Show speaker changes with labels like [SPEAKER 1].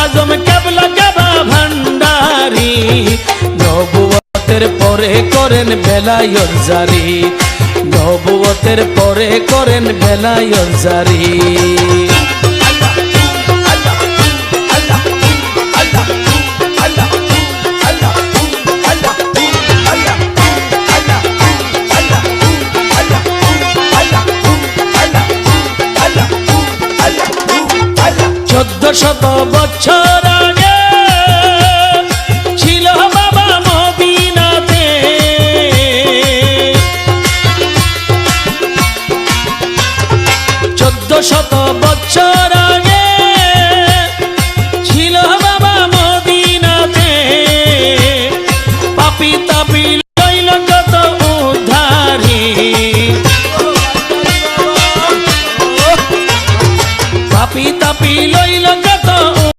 [SPEAKER 1] আজম কেবলা কাবা ভান্ডারি, নবুয়তের পরে করেন বেলায়ত জারি, নবুয়তের পরে করেন বেলায়ত জারি। চোদ্দশত বছর